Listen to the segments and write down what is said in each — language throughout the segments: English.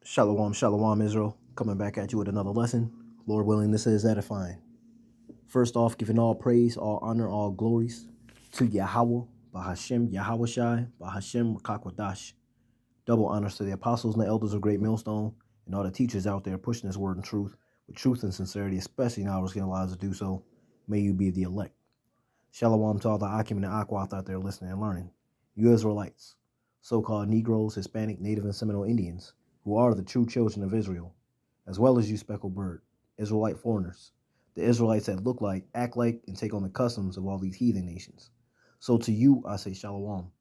Shalom, shalom, Israel. Coming back at you with another lesson. Lord willing, this is edifying. First off, giving all praise, all honor, all glories to Yahweh, Bahashem, Yahweh Shai, Bahashem, Rakakwadash. Double honors to the apostles and the elders of Great Millstone and all the teachers out there pushing this word and truth with truth and sincerity, especially now we're getting allowed to do so. May you be the elect. Shalom to all the Akim and the Akwath out there listening and learning. You Israelites, so-called Negroes, Hispanic, Native, and Seminole Indians, who are the true children of Israel, as well as you speckled bird, Israelite foreigners, the Israelites that look like, act like, and take on the customs of all these heathen nations. So to you, I say shalom.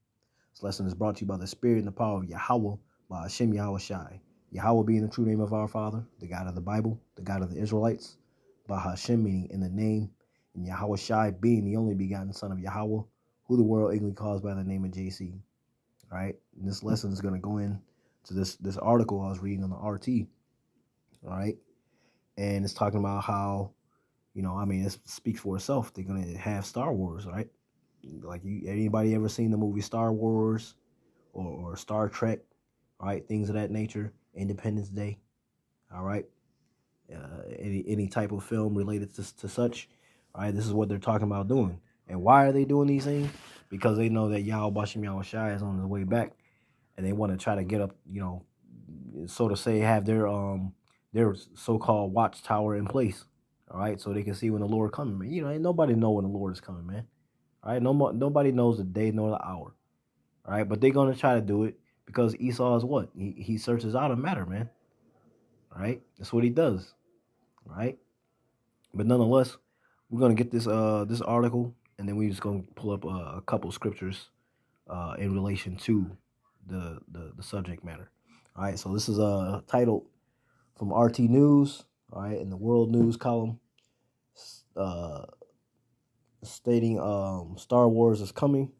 This lesson is brought to you by the Spirit and the power of Yahweh, by Hashem Yahweh Shai. Yahweh being the true name of our Father, the God of the Bible, the God of the Israelites, by Hashem meaning in the name, and Yahweh Shai being the only begotten Son of Yahweh, who the world ignorantly calls by the name of JC. All right, and this lesson is going to go in to this article I was reading on the RT. All right, and it's talking about how, it speaks for itself. They're going to have Star Wars, right? Like, anybody ever seen the movie Star Wars or Star Trek, right? Things of that nature. Independence Day, all right. Any type of film related to such, all right. This is what they're talking about doing. And why are they doing these things? Because they know that Yahweh Bashim Yahweh Shai is on his way back, and they want to try to get up, so to say, have their so-called watchtower in place, all right, so they can see when the Lord coming. Man, ain't nobody know when the Lord is coming, man. All right, nobody knows the day nor the hour, all right. But they're gonna try to do it because Esau is what he searches out a matter, man. All right, that's what he does, all right. But nonetheless, we're gonna get this article, and then we're just gonna pull up a couple scriptures in relation to the subject matter. All right, so this is titled from RT News, all right, in the World News column, uh, stating Star Wars is coming.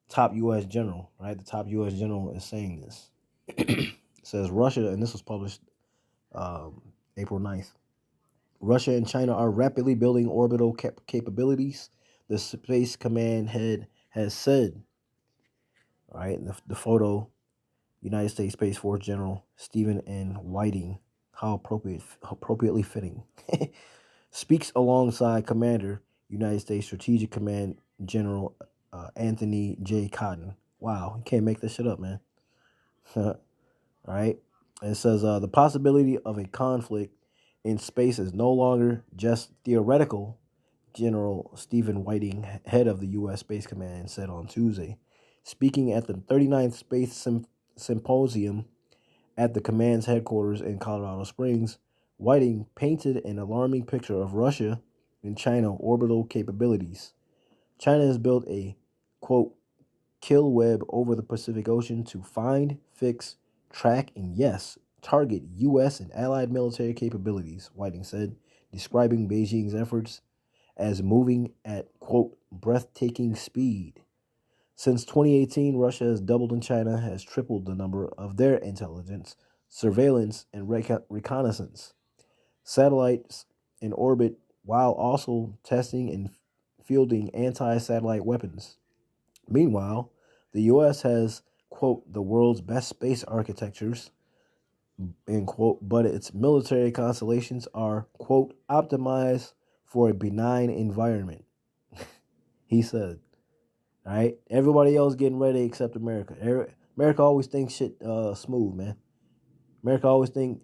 Top U.S. general, right? The top U.S. general is saying this. It says Russia, and this was published April 9th. Russia and China are rapidly building orbital capabilities, the Space Command head has said. All right, the photo, United States Space Force General Stephen N. Whiting, appropriately fitting, speaks alongside Commander, United States Strategic Command General Anthony J. Cotton. Wow, you can't make this shit up, man. All right. And it says the possibility of a conflict in space is no longer just theoretical, General Stephen Whiting, head of the U.S. Space Command, said on Tuesday, speaking at the 39th Space Symposium at the command's headquarters in Colorado Springs. Whiting painted an alarming picture of Russia and China orbital capabilities. China has built a, quote, kill web over the Pacific Ocean to find, fix, track, and yes, target U.S. and allied military capabilities, Whiting said, describing Beijing's efforts as moving at, quote, breathtaking speed. Since 2018, Russia has doubled and China has tripled the number of their intelligence, surveillance, and reconnaissance satellites in orbit, while also testing and fielding anti-satellite weapons. Meanwhile, the U.S. has, quote, the world's best space architectures, end quote, but its military constellations are, quote, optimized for a benign environment, he said. All right, everybody else getting ready except America. America always thinks shit smooth, man. America always think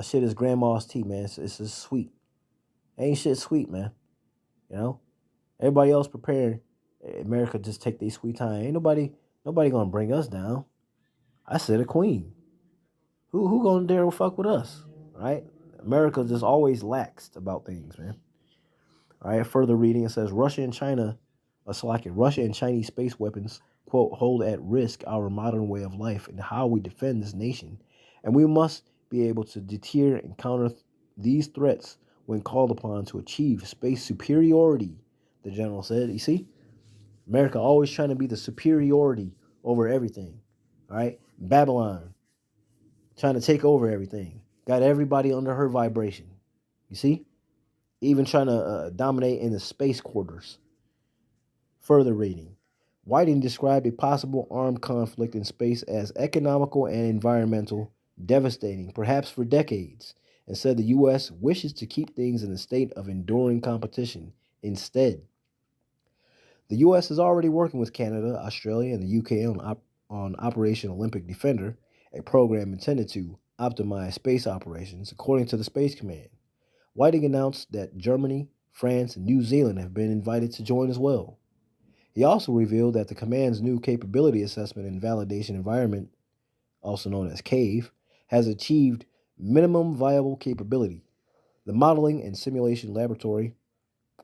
shit is grandma's tea, man. It's just sweet. Ain't shit sweet, man. You know, everybody else preparing. America just take their sweet time. Ain't nobody gonna bring us down. I said a queen. Who gonna dare to fuck with us, right? America just always laxed about things, man. All right. Further reading, it says Russia and Chinese space weapons, quote, hold at risk our modern way of life and how we defend this nation, and we must be able to deter and counter these threats when called upon to achieve space superiority, the general said. You see, America always trying to be the superiority over everything. All right, Babylon trying to take over everything, got everybody under her vibration. You see, even trying to dominate in the space quarters. Further reading, Whiting described a possible armed conflict in space as economical and environmental devastating, perhaps for decades, and said the U.S. wishes to keep things in a state of enduring competition. Instead, the U.S. is already working with Canada, Australia, and the UK on Operation Olympic Defender, a program intended to optimize space operations, according to the Space Command. Whiting announced that Germany, France, and New Zealand have been invited to join as well. He also revealed that the command's new Capability Assessment and Validation Environment, also known as CAVE, has achieved minimum viable capability. The modeling and simulation laboratory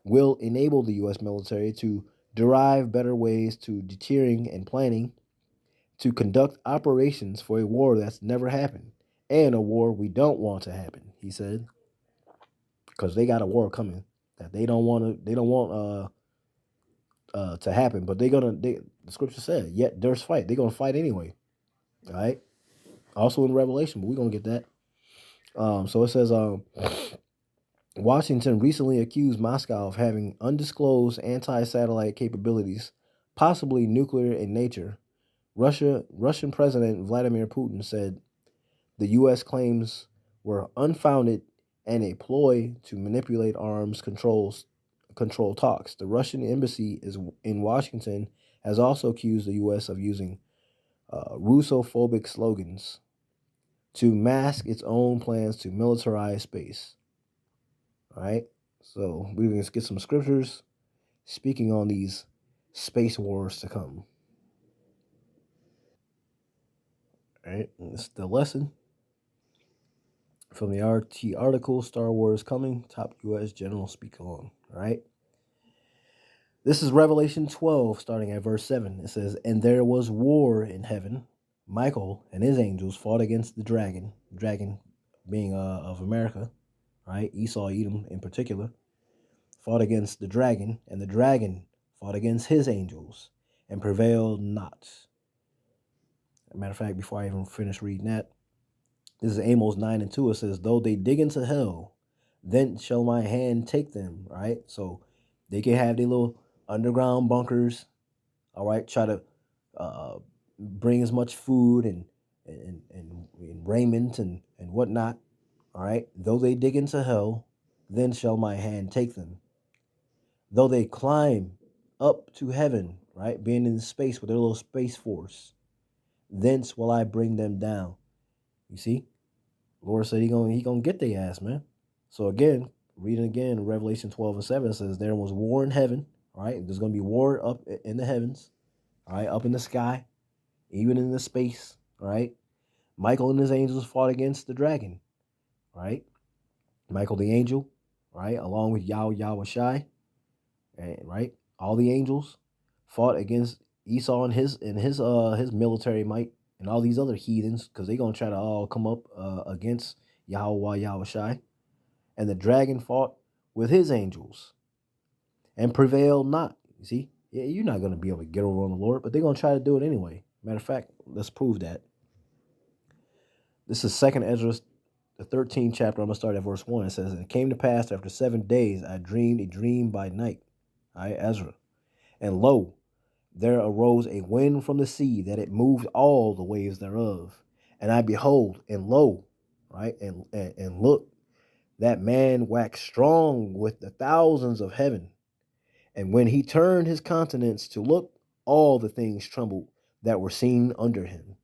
will enable the U.S. military to derive better ways to deterring and planning to conduct operations for a war that's never happened and a war we don't want to happen, he said, because they got a war coming that they don't want to happen, but the scripture said, yet there's fight. They're gonna fight anyway. All right. Also in Revelation, but we're gonna get that. So it says, Washington recently accused Moscow of having undisclosed anti-satellite capabilities, possibly nuclear in nature. Russian President Vladimir Putin said the U.S. claims were unfounded and a ploy to manipulate arms control talks. The Russian embassy in Washington has also accused the U.S. of using Russophobic slogans to mask its own plans to militarize space. All right, so we're going to get some scriptures speaking on these space wars to come. All right, and this is the lesson from the RT article, Star Wars Coming, Top U.S. General Speak On. All right. This is Revelation 12, starting at verse 7. It says, and there was war in heaven. Michael and his angels fought against the dragon being of America, right? Esau, Edom in particular, fought against the dragon, and the dragon fought against his angels and prevailed not. As a matter of fact, before I even finish reading that, this is Amos 9:2. It says, though they dig into hell, then shall my hand take them, right? So they can have their little underground bunkers, all right? Try to bring as much food and raiment and whatnot, all right? Though they dig into hell, then shall my hand take them. Though they climb up to heaven, right? Being in space with their little space force, thence will I bring them down. You see? Lord said he gonna get their ass, man. So again, reading again, Revelation 12:7 says there was war in heaven, all right? There's gonna be war up in the heavens, all right, up in the sky, even in the space, all right? Michael and his angels fought against the dragon, right? Michael the angel, right, along with Yahweh Shai, right? All the angels fought against Esau and his military might and all these other heathens, because they're gonna try to all come up against Yahweh Shai. And the dragon fought with his angels and prevailed not. You see, yeah, you're not gonna be able to get over on the Lord, but they're gonna try to do it anyway. Matter of fact, let's prove that. This is 2nd Ezra, the 13th chapter. I'm gonna start at verse 1. It says, and it came to pass after 7 days, I dreamed a dream by night. I, Ezra, and lo, there arose a wind from the sea, that it moved all the waves thereof. And I behold, and lo, right, and look, that man waxed strong with the thousands of heaven. And when he turned his countenance to look, all the things trembled that were seen under him.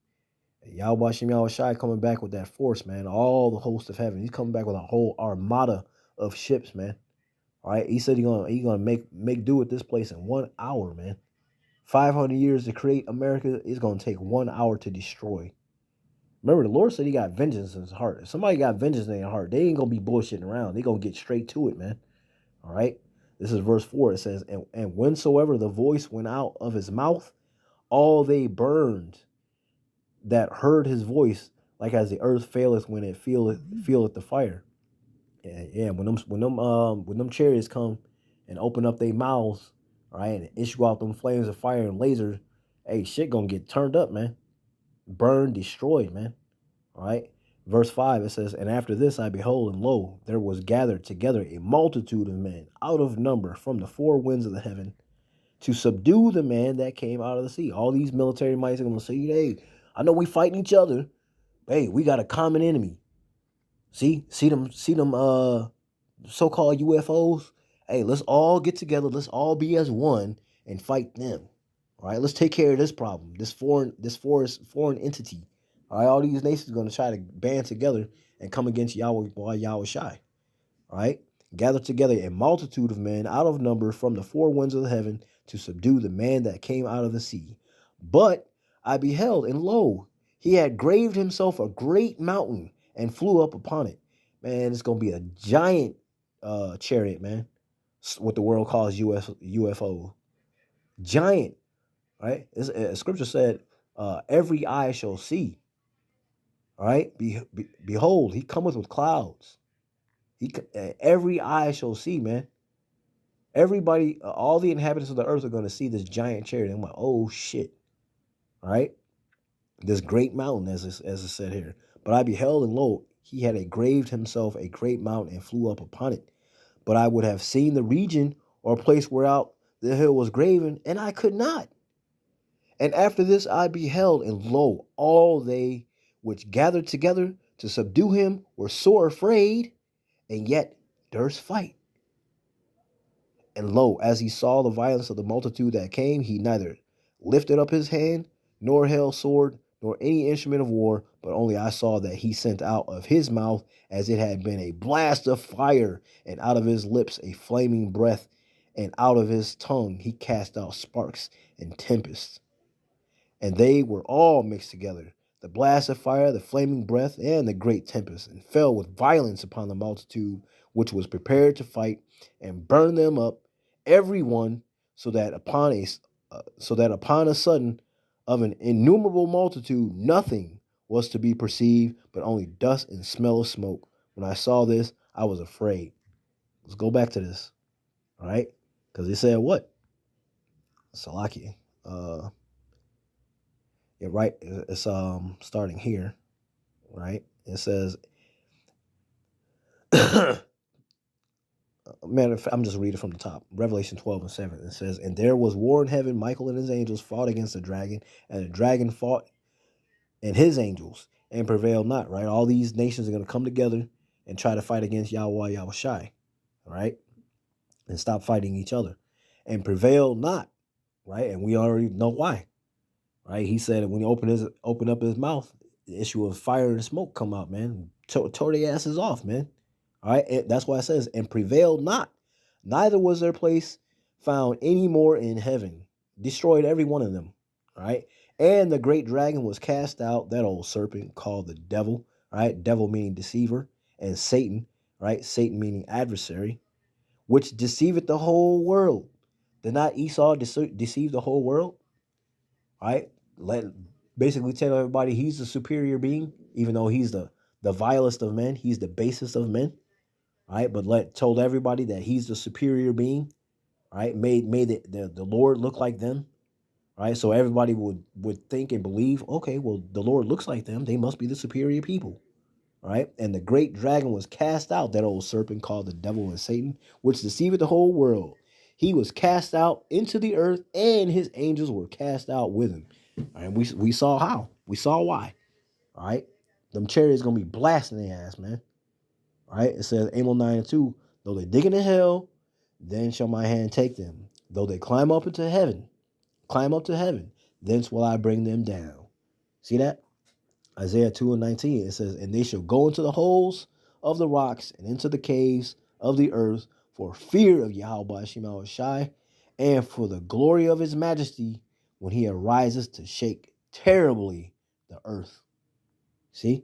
Yahweh Shem Yahweh Shai coming back with that force, man. All the host of heaven. He's coming back with a whole armada of ships, man. All right. He said he's gonna make do with this place in 1 hour, man. 500 years to create America is gonna take 1 hour to destroy. Remember, the Lord said he got vengeance in his heart. If somebody got vengeance in their heart, they ain't gonna be bullshitting around. They gonna get straight to it, man. All right. This is verse 4. It says, and whensoever the voice went out of his mouth, all they burned that heard his voice, like as the earth faileth when it feeleth the fire. Yeah, when them chariots come and open up their mouths, all right, and issue out them flames of fire and lasers, hey, shit gonna get turned up, man. Burned, destroyed, man. All right. Verse 5, it says, and after this I behold, and lo, there was gathered together a multitude of men out of number from the four winds of the heaven to subdue the man that came out of the sea. All these military mights are going to say, hey, I know we fighting each other, Hey, we got a common enemy. See them so-called UFOs. Hey, let's all get together. Let's all be as one and fight them. All right, let's take care of this problem, this foreign entity. All right, all these nations are going to try to band together and come against Yahweh by Yahweh Shai. All right, gather together a multitude of men out of number from the four winds of the heaven to subdue the man that came out of the sea. But I beheld, and lo, he had graved himself a great mountain and flew up upon it. Man, it's gonna be a giant chariot, man. What the world calls UFO. Giant, right? Scripture said, every eye shall see. All right, behold, he cometh with clouds. Every eye shall see, man. Everybody, all the inhabitants of the earth are going to see this giant chariot. I'm like, oh shit, all right? This great mountain, as it said here. But I beheld, and lo, he had engraved himself a great mountain and flew up upon it. But I would have seen the region or place whereout the hill was graven, and I could not. And after this I beheld, and lo, all they which gathered together to subdue him were sore afraid, and yet durst fight. And lo, as he saw the violence of the multitude that came, he neither lifted up his hand, nor held sword, nor any instrument of war, but only I saw that he sent out of his mouth as it had been a blast of fire, and out of his lips a flaming breath, and out of his tongue he cast out sparks and tempests. And they were all mixed together, the blast of fire, the flaming breath, and the great tempest, and fell with violence upon the multitude which was prepared to fight, and burned them up, every one, so that upon a sudden of an innumerable multitude nothing was to be perceived, but only dust and smell of smoke. When I saw this, I was afraid. Let's go back to this, all right? Because it said what? Salaki. Yeah, right. It's starting here, right? It says, matter of fact, I'm just reading from the top. Revelation 12:7. It says, and there was war in heaven. Michael and his angels fought against the dragon, and the dragon fought and his angels and prevailed not. Right? All these nations are going to come together and try to fight against Yahweh Shai, right? And stop fighting each other and prevailed not. Right? And we already know why. Right? He said when he opened up his mouth, the issue of fire and smoke come out, man. Tore their asses off, man. All right, that's why it says, and prevailed not. Neither was their place found any more in heaven. Destroyed every one of them. All right. And the great dragon was cast out, that old serpent called the devil. Right. Devil meaning deceiver. And Satan. Right. Satan meaning adversary. Which deceiveth the whole world. Did not Esau deceive the whole world? Right. Basically tell everybody he's the superior being, even though he's the vilest of men. He's the basest of men. Right, but told everybody that he's the superior being, right? Made the Lord look like them, right? So everybody would think and believe, okay, well, the Lord looks like them. They must be the superior people, right? And the great dragon was cast out, that old serpent called the devil and Satan, which deceived the whole world. He was cast out into the earth, and his angels were cast out with him. And we saw how. We saw why. All right? Them chariots going to be blasting their ass, man. Right? It says, Amos 9:2, though they dig into hell, then shall my hand take them. Though they climb up to heaven, thence will I bring them down. See that? Isaiah 2:19, it says, and they shall go into the holes of the rocks and into the caves of the earth for fear of Yahweh Shemel Shai, and for the glory of his majesty when he arises to shake terribly the earth. See?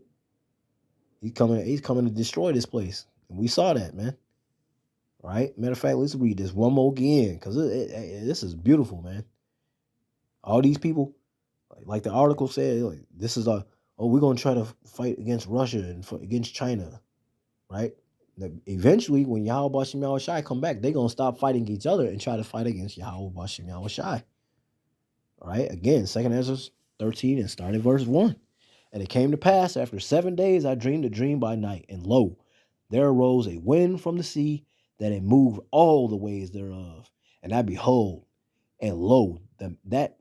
He's coming to destroy this place. And we saw that, man. Right? Matter of fact, let's read this one more again, because this is beautiful, man. All these people, like the article said, like, this is we're going to try to fight against Russia and against China, right? Eventually, when Yahweh Bashem Yahweh Shai come back, they're going to stop fighting each other and try to fight against Yahweh Bashem Yahweh Shai. All right? Again, 2 Ezra 13 and starting verse 1. And it came to pass, after 7 days, I dreamed a dream by night, and lo, there arose a wind from the sea, that it moved all the ways thereof. And I behold, and lo, that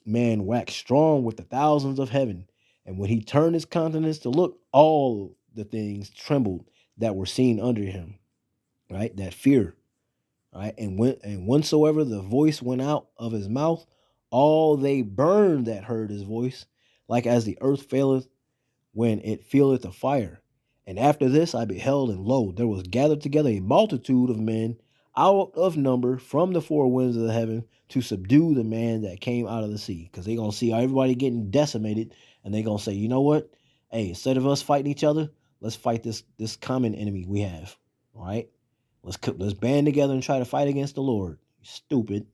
man waxed strong with the thousands of heaven, And when he turned his countenance to look, all the things trembled that were seen under him, right? That fear, right? And whensoever the voice went out of his mouth, all they burned that heard his voice, like as the earth faileth when it feeleth the fire. And after this I beheld, and lo, there was gathered together a multitude of men out of number from the four winds of the heaven to subdue the man that came out of the sea. Because they're going to see everybody getting decimated, and they're going to say, you know what? Hey, instead of us fighting each other, let's fight this common enemy we have. All right? Let's band together and try to fight against the Lord. Stupid.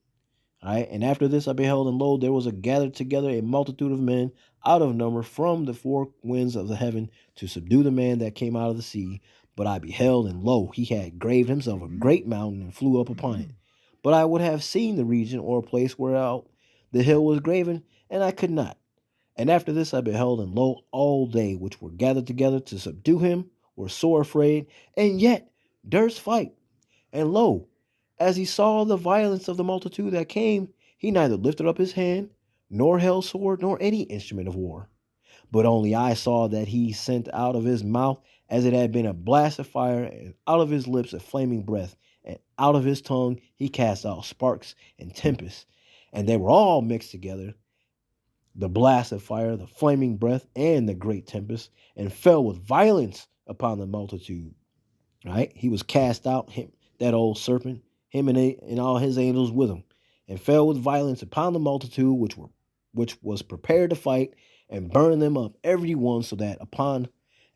All right. And after this I beheld, and lo, there was gathered together a multitude of men out of number from the four winds of the heaven to subdue the man that came out of the sea. But I beheld, and lo, he had graved himself a great mountain and flew up upon it. But I would have seen the region or a place whereout the hill was graven, and I could not. And after this I beheld, and lo, all they which were gathered together to subdue him were sore afraid, and yet durst fight. And lo, as he saw the violence of the multitude that came, he neither lifted up his hand, nor held sword, nor any instrument of war. But only I saw that he sent out of his mouth as it had been a blast of fire, and out of his lips a flaming breath, and out of his tongue he cast out sparks and tempests. And they were all mixed together, the blast of fire, the flaming breath, and the great tempest, and fell with violence upon the multitude. Right? He was cast out, him, that old serpent, him and all his angels with him, and fell with violence upon the multitude which was prepared to fight, and burned them up every one, so that upon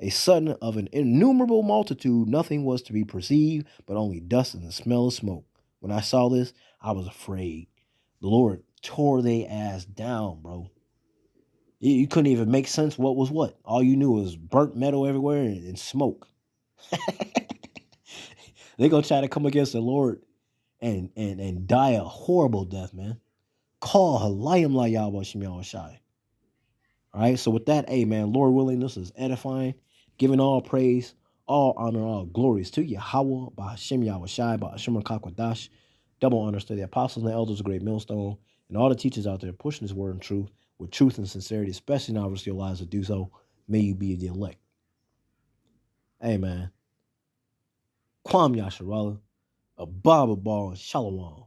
a sudden of an innumerable multitude nothing was to be perceived, but only dust and the smell of smoke. When I saw this, I was afraid. The Lord tore their ass down, bro. You couldn't even make sense what was what. All you knew was burnt metal everywhere and smoke. They're gonna try to come against the Lord and die a horrible death, man. Call Halayim La Yahweh Shem Yahweh Shai. All right, so with that, hey man, Lord willing, this is edifying, giving all praise, all honor, all glories to Yahweh, by Hashem Yahweh Shai, by Hashem Kakwadash. Double honors to the apostles and the elders of Great Millstone, and all the teachers out there pushing this word and truth with truth and sincerity, especially now risk your lives to do so. May you be the elect. Hey man. Kwam Yasharallah, a Baba Ball, and Shalom.